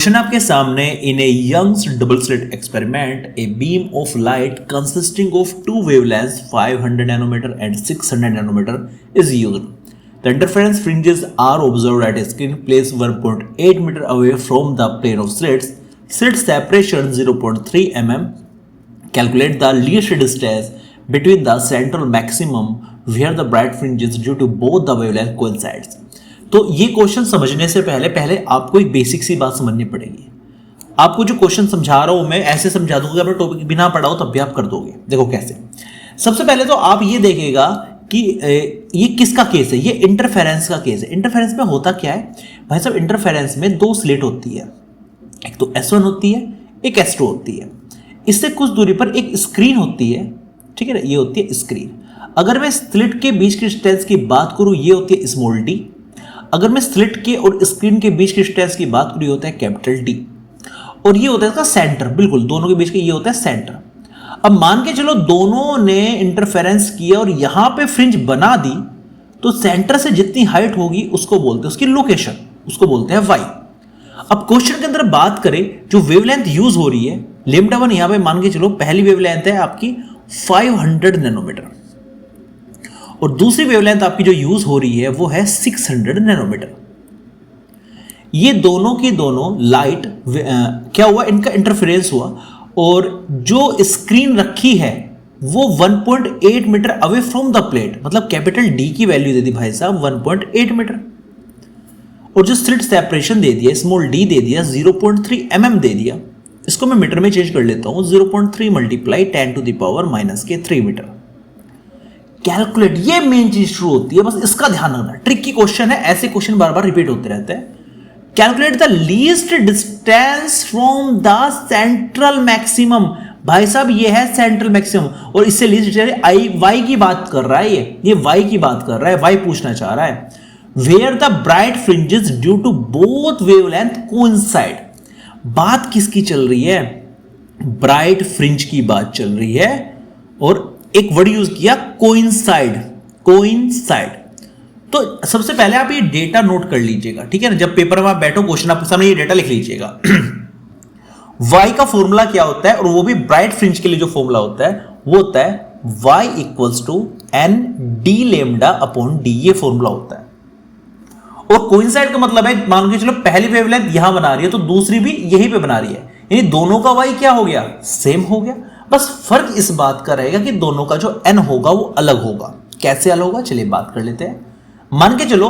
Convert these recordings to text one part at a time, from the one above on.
Question आपके सामने in a Young's double slit experiment a beam of light consisting of two wavelengths 500 nanometer and 600 nanometer is used. The interference fringes are observed at a screen placed 1.8 meter away from the plane of slits. Slit separation 0.3 mm. Calculate the least distance between the central maximum where the bright fringes due to both the wavelength coincides. तो ये question समझने से पहले आपको एक basic सी बात समझनी पड़ेगी। आपको जो क्वेश्चन समझा रहा हूं मैं ऐसे समझा दूंगा, अगर टॉपिक बिना पढ़ा हो तब भी आप कर दोगे। देखो कैसे। सबसे पहले तो आप ये देखिएगा कि ये किसका केस है, ये इंटरफेरेंस का केस है। इंटरफेरेंस में होता क्या है भाई साहब, इंटरफेरेंस में दो स्लिट होती है, एक तो S1 होती है, एक S2 होती है। इससे कुछ दूरी पर एक स्क्रीन होती है, ठीक है ना, ये होती है स्क्रीन। अगर मैं स्लिट के बीच की डिस्टेंस की बात करूं, ये होती है स्मॉल डी। अगर मैं स्लिट के और स्क्रीन के बीच की डिस्टेंस की बात करूं, ये होता है कैपिटल डी, और ये होता है इसका सेंटर। बिल्कुल दोनों के बीच का ये होता है सेंटर। अब मान के चलो दोनों ने इंटरफेरेंस किया और यहां पे फ्रिंज बना दी, तो सेंटर से जितनी हाइट होगी उसको बोलते हैं उसकी लोकेशन, उसको बोलते हैं वाई। अब क्वेश्चन के अंदर बात करें, जो वेवलेंथ यूज हो रही है लैम्डा वन, यहां पे मान के चलो पहली वेवलेंथ है आपकी 500 नैनोमीटर और दूसरी वेवलेंथ आपकी जो यूज हो रही है वो है 600 नैनोमीटर। ये दोनों की दोनों लाइट क्या हुआ, इनका इंटरफेरेंस हुआ और जो स्क्रीन रखी है वो 1.8 metre away from the plate, मतलब कैपिटल डी की वैल्यू दे दी भाई साहब 1.8 मीटर, और जो स्लिट सेपरेशन दे दिया स्मॉल डी दे दिया 0.3 mm दे दिया। इसको मैं मीटर में चेंज कर लेता हूं, 0.3 multiply 10 to the power -3 metre. Calculate, ये मेन चीज शुरू होती है, बस इसका ध्यान रखना। ट्रिक की क्वेश्चन है, ऐसे क्वेश्चन बार बार रिपीट होते रहते हैं। Calculate the least distance from the central maximum. भाई साहब ये है सेंट्रल मैक्सिमम और इससे लीस्ट आई वाई की बात कर रहा है, ये वाई की बात कर रहा है, वाई पूछना चाह रहा है। Where the bright fringes due to both wavelength coincide. बात किसकी चल रही है, ब्राइट फ्रिंज की बात चल रही है, और एक वर्ड यूज किया कोइंसाइड। कोइंसाइड, तो सबसे पहले आप ये डेटा नोट कर लीजिएगा, ठीक है ना। जब पेपर में आप बैठो क्वेश्चन आपके सामने, ये डेटा लिख लीजिएगा। y का फॉर्मूला क्या होता है, और वो भी ब्राइट फ्रिंज के लिए जो फॉर्मूला होता है वो होता है y equals to n d lambda upon d, ये फॉर्मूला होता है। और कोइंसाइड का मतलब है, मान के चलो पहली वेवलेंथ यहां बना रही है तो दूसरी भी यहीं पे बना रही है, यानी दोनों का y क्या हो गया, सेम हो गया। बस फर्क इस बात का रहेगा कि दोनों का जो n होगा वो अलग होगा। कैसे अलग होगा, चलिए बात कर लेते हैं। मान के चलो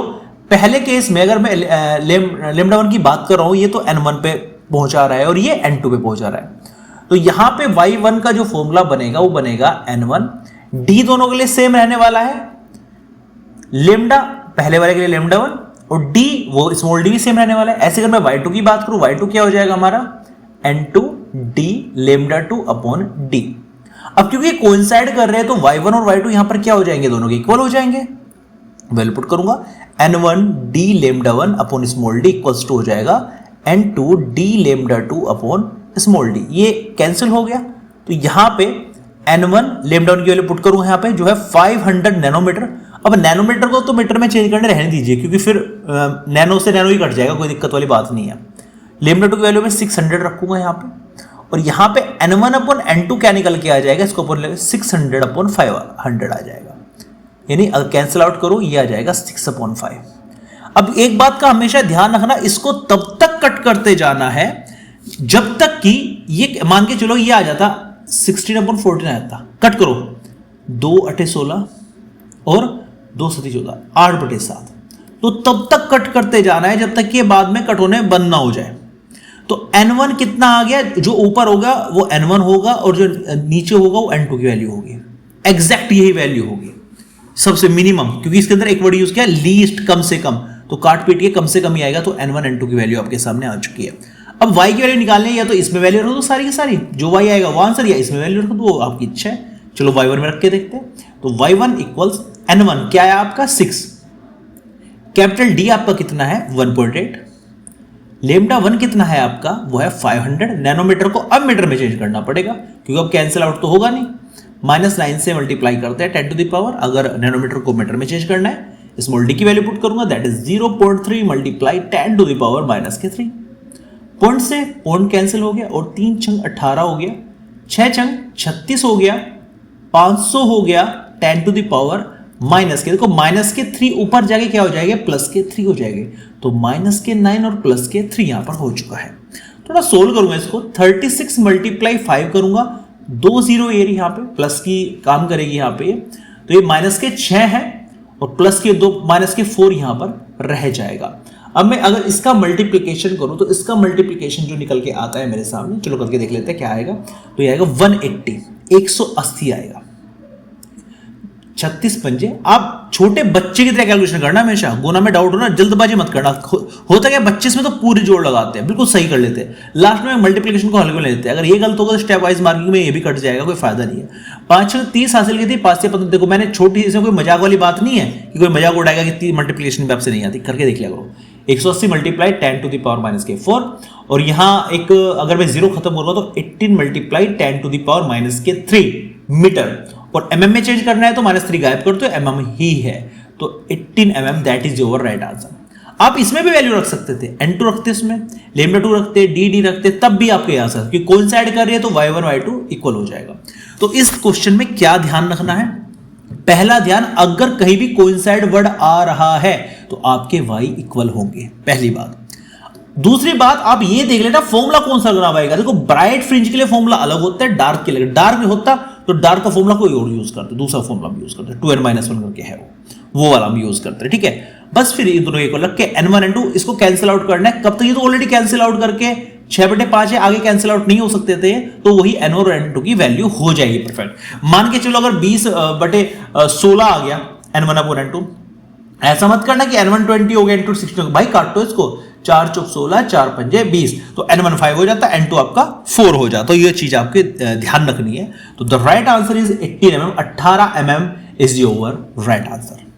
पहले केस में अगर मैं लैम्डा वन की बात कर रहा हूं, ये तो n1 पे पहुंचा रहा है और ये n2 पे पहुंचा रहा है, तो यहां पे y1 का जो फॉर्मूला बनेगा वो बनेगा n1, d दोनों के लिए सेम रहने वाला है, लैम्डा पहले वाले के लिए लैम्डा वन और d वो स्मॉल d भी सेम रहने वाला है। ऐसे अगर मैं y2 की बात करूं, y2 क्या हो जाएगा हमारा n2 d lambda 2 upon d। अब क्योंकि कोइंसाइड कर रहे हैं तो y1 और y2 यहां पर क्या हो जाएंगे, दोनों के इक्वल हो जाएंगे। वैल्यू पुट करूंगा, n1 d lambda 1 upon small d equals to हो जाएगा n2 d lambda 2 upon small d। ये कैंसिल हो गया, तो यहां पे n1 लेमडा 1 की वैल्यू पुट करूंगा यहां पे जो है 500 नैनोमीटर। अब नैनोमीटर को तो मीटर में चेंज करने रहने दीजिए, क्योंकि फिर नैनो से नैनो ही कट जाएगा, कोई दिक्कत वाली बात नहीं है। लेमडा 2 की वैल्यू में 600 रखूंगा यहाँ पे, और यहाँ पे n1 अपॉन n2 क्या निकल के आ जाएगा, इसको अपन 600 अपॉन 500 आ जाएगा, यानी कैंसिल आउट करो ये आ जाएगा 6 अपॉन 5। अब एक बात का हमेशा ध्यान रखना, इसको तब तक कट करते जाना है जब तक कि ये मान के चलो ये आ जाता 16 अपॉन 14 आ जाता। कट करो, 2 8 16 और 2 7 14, 8/7, तो तब तक कट करते जाना है जब तक ये बाद में कट होने बंद ना हो जाए। तो n1 कितना आ गया, जो ऊपर होगा वो n1 होगा और जो नीचे होगा वो n2 की वैल्यू होगी। एग्जैक्ट यही वैल्यू होगी सबसे मिनिमम, क्योंकि इसके अंदर एक वर्ड यूज किया लीस्ट, कम से कम, तो काट पीट के कम से कम ही आएगा। तो n1 n2 की वैल्यू आपके सामने आ चुकी है। अब y की वैल्यू निकालनी है, या तो इसमें वैल्यू रख दो सारी की सारी, जो y आएगा वो आंसर, या इसमें वैल्यू रख दो, वो आपकी इच्छा है। चलो y1 में रख के देखते हैं, तो y1 इक्वल्स n1 क्या है आपका 6, कैपिटल D आपका कितना है 1.8, लेमडा 1 कितना है आपका वो है 500। नैनोमीटर को अब मीटर में चेंज करना पड़ेगा, क्योंकि अब कैंसिल आउट तो होगा नहीं। -9 से मल्टीप्लाई करते हैं 10 टू द पावर, अगर नैनोमीटर को मीटर में चेंज करना है स्मॉल d की वैल्यू पुट करूंगा, that is 0.3 multiply 10 to the power -3। Point से पॉइंट कैंसिल हो गया और 3 छंग 18 हो गया, 6 छंग 36 हो गया, 500 हो गया 10 टू द पावर माइनस के, देखो माइनस के 3 ऊपर जाके क्या हो जाएगा, प्लस के 3 हो जाएंगे, तो माइनस के 9 और प्लस के 3 यहां पर हो चुका है। थोड़ा सोल्व करूंगा इसको, 36 मल्टीप्लाई 5 करूंगा, 2 0 ये यहां पे प्लस की काम करेगी यहां पे, तो ये माइनस के 6 है और प्लस के 2 माइनस के 4 यहां पर रह जाएगा। अब मैं अगर इसका मल्टीप्लिकेशन करूं तो इसका मल्टीप्लिकेशन जो निकल के आता है मेरे सामने, चलो करके देख लेते हैं क्या आएगा। तो ये आएगा 180, 180 आएगा। 36 पंजे, आप छोटे बच्चे की तरह कैलकुलेशन करना, हमेशा गुना में डाउट हो ना जल्दबाजी मत करना। होता क्या बच्चे इसमें तो पूरी जोड़ लगाते हैं, बिल्कुल सही कर लेते हैं, लास्ट में मल्टीप्लिकेशन को हल्के में ले लेते हैं। अगर ये गलत होगा तो स्टेप वाइज मार्किंग में ये भी कट जाएगा, कोई फायदा नहीं है। 5 6 30 हासिल की थी, 5 से 15, देखो मैंने छोटी, इसमें कोई मजाक वाली बात नहीं है कि कोई मजाक उड़ाएगा कि 30 मल्टीप्लिकेशन भी आपसे नहीं आती, करके देख लिया करो। 180 multiply 10 to the power minus के 4, और यहां एक अगर मैं जीरो खत्म होगा तो 18 multiply 10 to the power minus के 3 मीटर, और mm में चेंज करना है तो -3 गायब कर दो, mm ही है, तो 18 mm that is your right answer. आप इसमें भी वैल्यू रख सकते थे, n2 रखते इसमें, λ2 रखते, dd रखते, तब भी आपके आंसर, क्योंकि कोइंसाइड कर रही है तो y1 y2 इक्वल हो जाएगा। तो इस क्वेश्चन में क्या ध्यान रखना है, पहला ध्यान, अगर कहीं भी कोइंसाइड वर्ड आ रहा है तो आपके y इक्वल होंगे, पहली बात। दूसरी बात, आप ये देख लेना फॉर्मूला कौन सा लगाना आएगा। देखो ब्राइट फ्रिंज के लिए फॉर्मूला अलग होता है, डार्क के लिए, डार्क में होता तो डार्क का फॉर्मूला कोई और यूज करते, दूसरा फॉर्मूला भी यूज करते, 2n-1 करके है वो वाला हम यूज करते हैं, ठीक है। बस फिर ये दोनों को लग के n1 n2 इसको कैंसिल आउट करना है। कब तक, ये तो ऑलरेडी कैंसिल आउट करके 6/5 है, आगे कैंसिल आउट नहीं हो सकते थे, तो वही n और n2 की वैल्यू हो जाएगी परफेक्ट। मान के चलो अगर 20/16 आ गया n1/n2, ऐसा मत करना कि n1 20 हो गया n2 60 हो गया, भाई काटो इसको, 4 चौक 16, 4 पंजे 20, तो n1 5 हो जाता, n2 आपका 4 हो जाता। तो ये चीज आपके ध्यान रखनी है। तो the right answer is 18 mm, 18 mm is your right answer.